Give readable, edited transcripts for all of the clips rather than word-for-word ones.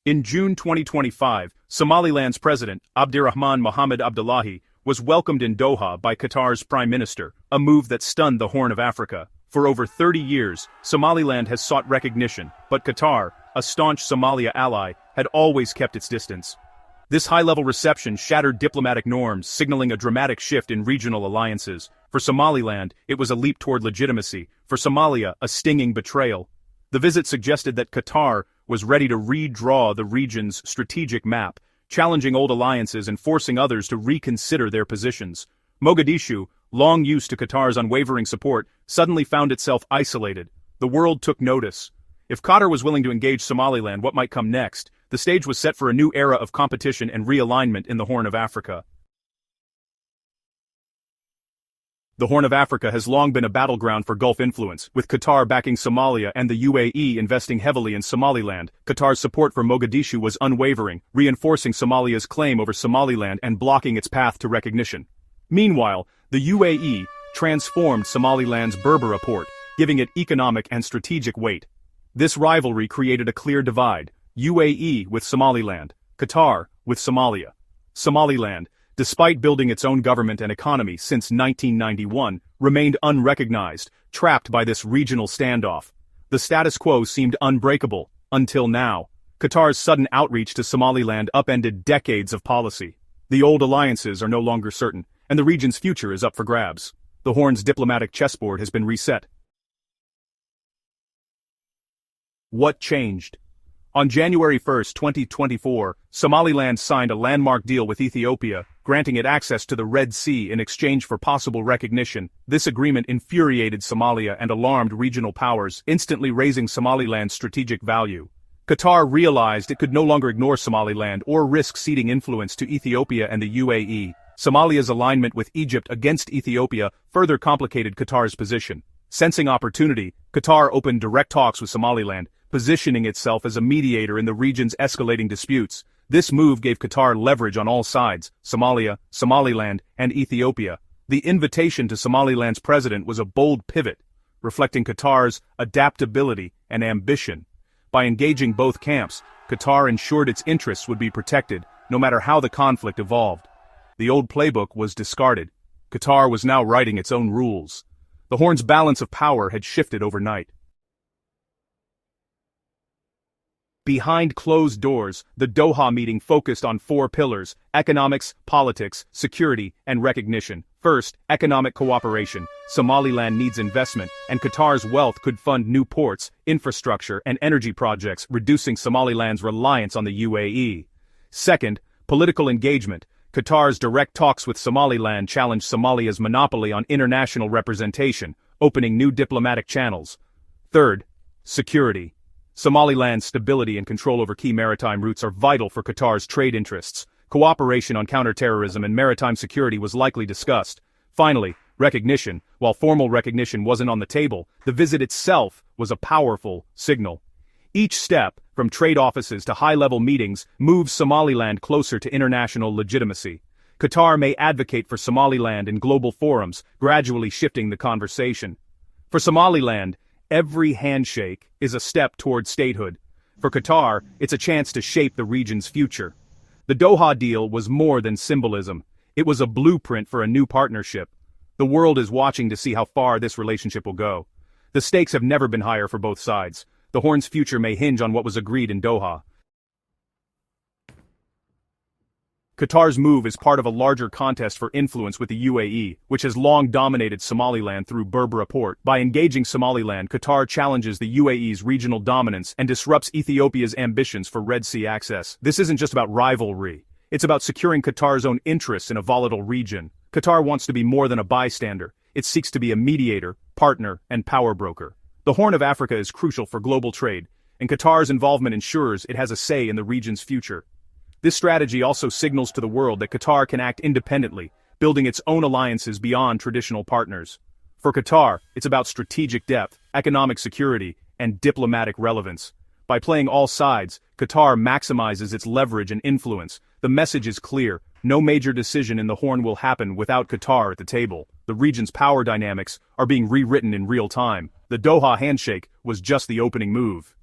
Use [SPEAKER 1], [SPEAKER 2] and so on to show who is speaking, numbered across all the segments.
[SPEAKER 1] In June 2025, Somaliland's president, Abdirahman Mohamed Abdullahi, was welcomed in Doha by Qatar's prime minister, a move that stunned the Horn of Africa. For over 30 years, Somaliland has sought recognition, but Qatar, a staunch Somalia ally, had always kept its distance. This high-level reception shattered diplomatic norms, signaling a dramatic shift in regional alliances. For Somaliland, it was a leap toward legitimacy. For Somalia, a stinging betrayal. The visit suggested that Qatar was ready to redraw the region's strategic map, challenging old alliances and forcing others to reconsider their positions. Mogadishu, long used to Qatar's unwavering support, suddenly found itself isolated. The world took notice. If Qatar was willing to engage Somaliland, what might come next? The stage was set for a new era of competition and realignment in the Horn of Africa. The Horn of Africa has long been a battleground for Gulf influence, with Qatar backing Somalia and the UAE investing heavily in Somaliland. Qatar's support for Mogadishu was unwavering, reinforcing Somalia's claim over Somaliland and blocking its path to recognition. Meanwhile, the UAE transformed Somaliland's Berbera port, giving it economic and strategic weight. This rivalry created a clear divide: UAE with Somaliland, Qatar with Somalia. Somaliland, despite building its own government and economy since 1991, remained unrecognized, trapped by this regional standoff. The status quo seemed unbreakable, until now. Qatar's sudden outreach to Somaliland upended decades of policy. The old alliances are no longer certain, and the region's future is up for grabs. The Horn's diplomatic chessboard has been reset. What changed? On January 1, 2024, Somaliland signed a landmark deal with Ethiopia, granting it access to the Red Sea in exchange for possible recognition. This agreement infuriated Somalia and alarmed regional powers, instantly raising Somaliland's strategic value. Qatar realized it could no longer ignore Somaliland or risk ceding influence to Ethiopia and the UAE. Somalia's alignment with Egypt against Ethiopia further complicated Qatar's position. Sensing opportunity, Qatar opened direct talks with Somaliland, positioning itself as a mediator in the region's escalating disputes. This move gave Qatar leverage on all sides: Somalia, Somaliland, and Ethiopia. The invitation to Somaliland's president was a bold pivot, reflecting Qatar's adaptability and ambition. By engaging both camps, Qatar ensured its interests would be protected, no matter how the conflict evolved. The old playbook was discarded. Qatar was now writing its own rules. The Horn's balance of power had shifted overnight. Behind closed doors, the Doha meeting focused on four pillars: economics, politics, security, and recognition. First, economic cooperation. Somaliland needs investment, and Qatar's wealth could fund new ports, infrastructure, and energy projects, reducing Somaliland's reliance on the UAE. Second, political engagement. Qatar's direct talks with Somaliland challenged Somalia's monopoly on international representation, opening new diplomatic channels. Third, security. Somaliland's stability and control over key maritime routes are vital for Qatar's trade interests. Cooperation on counterterrorism and maritime security was likely discussed. Finally, recognition. While formal recognition wasn't on the table, the visit itself was a powerful signal. Each step, from trade offices to high-level meetings, moves Somaliland closer to international legitimacy. Qatar may advocate for Somaliland in global forums, gradually shifting the conversation. For Somaliland, every handshake is a step toward statehood. For Qatar, it's a chance to shape the region's future. The Doha Deal was more than symbolism. It was a blueprint for a new partnership. The world is watching to see how far this relationship will go. The stakes have never been higher for both sides. The Horn's future may hinge on what was agreed in Doha. Qatar's move is part of a larger contest for influence with the UAE, which has long dominated Somaliland through Berbera port. By engaging Somaliland, Qatar challenges the UAE's regional dominance and disrupts Ethiopia's ambitions for Red Sea access. This isn't just about rivalry. It's about securing Qatar's own interests in a volatile region. Qatar wants to be more than a bystander. It seeks to be a mediator, partner, and power broker. The Horn of Africa is crucial for global trade, and Qatar's involvement ensures it has a say in the region's future. This strategy also signals to the world that Qatar can act independently, building its own alliances beyond traditional partners. For Qatar, it's about strategic depth, economic security, and diplomatic relevance. By playing all sides, Qatar maximizes its leverage and influence. The message is clear: no major decision in the Horn will happen without Qatar at the table. The region's power dynamics are being rewritten in real time. The Doha Handshake was just the opening move.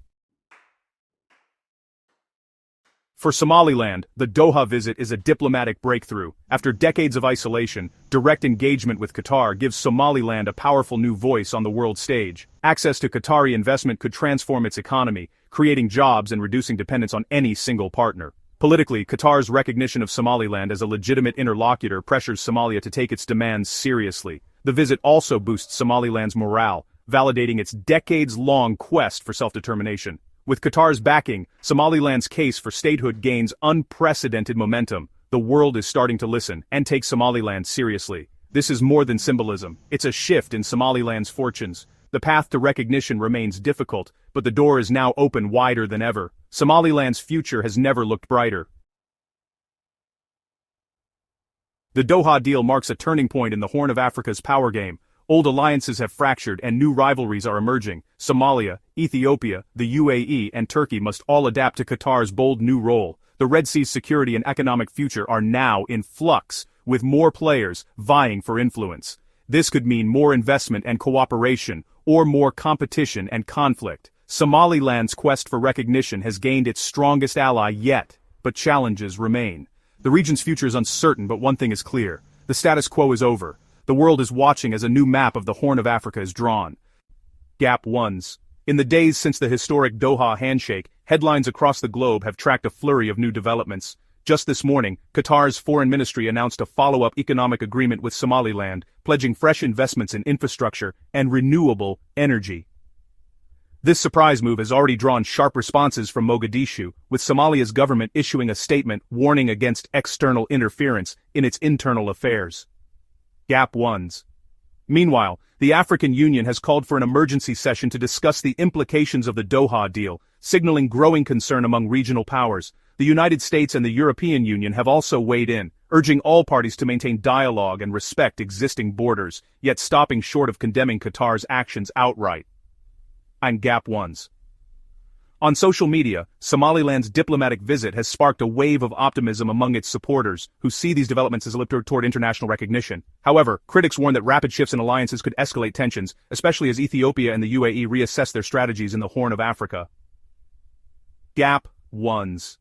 [SPEAKER 1] For Somaliland, the Doha visit is a diplomatic breakthrough. After decades of isolation, direct engagement with Qatar gives Somaliland a powerful new voice on the world stage. Access to Qatari investment could transform its economy, creating jobs and reducing dependence on any single partner. Politically, Qatar's recognition of Somaliland as a legitimate interlocutor pressures Somalia to take its demands seriously. The visit also boosts Somaliland's morale, validating its decades-long quest for self-determination. With Qatar's backing, Somaliland's case for statehood gains unprecedented momentum. The world is starting to listen and take Somaliland seriously. This is more than symbolism. It's a shift in Somaliland's fortunes. The path to recognition remains difficult, but the door is now open wider than ever. Somaliland's future has never looked brighter. The Doha Deal marks a turning point in the Horn of Africa's power game. Old alliances have fractured and new rivalries are emerging. Somalia, Ethiopia, the UAE, and Turkey must all adapt to Qatar's bold new role. The Red Sea's security and economic future are now in flux, with more players vying for influence. This could mean more investment and cooperation, or more competition and conflict. Somaliland's quest for recognition has gained its strongest ally yet, but challenges remain. The region's future is uncertain, but one thing is clear. The status quo is over. The world is watching as a new map of the Horn of Africa is drawn. Gap 1s. In the days since the historic Doha Handshake, headlines across the globe have tracked a flurry of new developments. Just this morning, Qatar's foreign ministry announced a follow-up economic agreement with Somaliland, pledging fresh investments in infrastructure and renewable energy. This surprise move has already drawn sharp responses from Mogadishu, with Somalia's government issuing a statement warning against external interference in its internal affairs. Gap 1s. Meanwhile, the African Union has called for an emergency session to discuss the implications of the Doha Deal, signaling growing concern among regional powers. The United States and the European Union have also weighed in, urging all parties to maintain dialogue and respect existing borders, yet stopping short of condemning Qatar's actions outright. And Gap 1s. On social media, Somaliland's diplomatic visit has sparked a wave of optimism among its supporters, who see these developments as a leap toward international recognition. However, critics warn that rapid shifts in alliances could escalate tensions, especially as Ethiopia and the UAE reassess their strategies in the Horn of Africa. Gap 1s.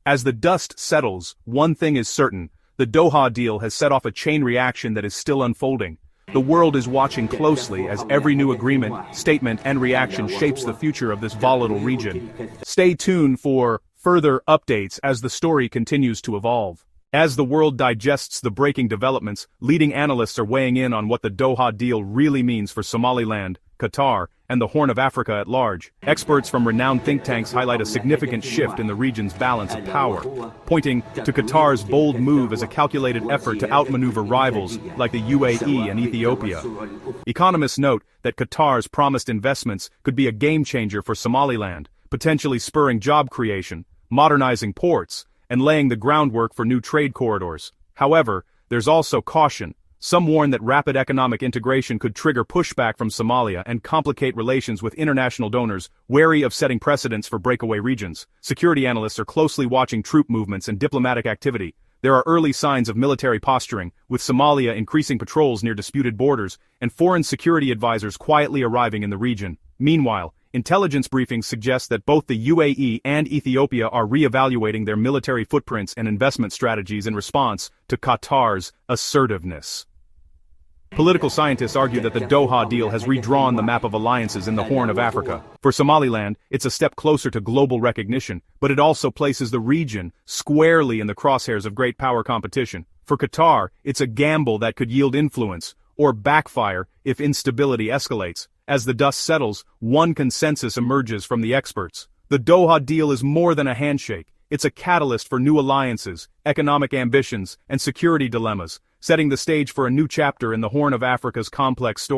[SPEAKER 1] As the dust settles, one thing is certain: the Doha Deal has set off a chain reaction that is still unfolding. The world is watching closely as every new agreement, statement, and reaction shapes the future of this volatile region. Stay tuned for further updates as the story continues to evolve. As the world digests the breaking developments, leading analysts are weighing in on what the Doha Deal really means for Somaliland, Qatar, and the Horn of Africa at large. Experts from renowned think tanks highlight a significant shift in the region's balance of power, pointing to Qatar's bold move as a calculated effort to outmaneuver rivals like the UAE and Ethiopia. Economists note that Qatar's promised investments could be a game-changer for Somaliland, potentially spurring job creation, modernizing ports, and laying the groundwork for new trade corridors. However, there's also caution. Some warn that rapid economic integration could trigger pushback from Somalia and complicate relations with international donors, wary of setting precedents for breakaway regions. Security analysts are closely watching troop movements and diplomatic activity. There are early signs of military posturing, with Somalia increasing patrols near disputed borders, and foreign security advisors quietly arriving in the region. Meanwhile, intelligence briefings suggest that both the UAE and Ethiopia are re-evaluating their military footprints and investment strategies in response to Qatar's assertiveness. Political scientists argue that the Doha Deal has redrawn the map of alliances in the Horn of Africa. For Somaliland, it's a step closer to global recognition, but it also places the region squarely in the crosshairs of great power competition. For Qatar, it's a gamble that could yield influence, or backfire if instability escalates. As the dust settles, one consensus emerges from the experts. The Doha Deal is more than a handshake. It's a catalyst for new alliances, economic ambitions, and security dilemmas, setting the stage for a new chapter in the Horn of Africa's complex story.